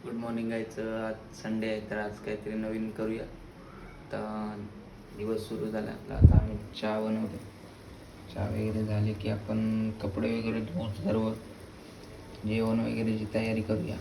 Good morning गायचं. आज Sunday आहे तर आज काहीतरी नवीन करूया. आता दिवस सुरू झाला आपला. आता आम्ही चहा बनवतो. चहा वगैरे झाले की आपण कपडे वगैरे धुवून सर्व जेवण वगैरेची तयारी करूया.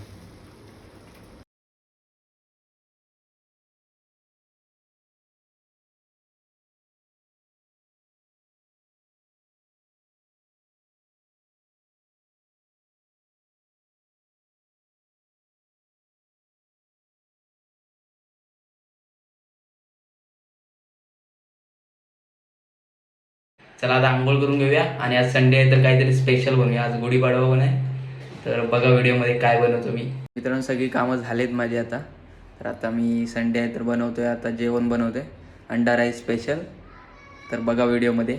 चला आता आंघोळ करून घेऊया आणि आज संडे आहे तर काहीतरी स्पेशल बनवूया. आज गुढीपाडवा पण आहे तर बघा व्हिडिओमध्ये काय बनवतो मी. मित्रांनो सगळी कामं झालेत माझी आता. तर आता मी संडे आहे तर बनवतोय आता जेवण बनवतोय अंडा राईस स्पेशल. तर बघा व्हिडिओमध्ये.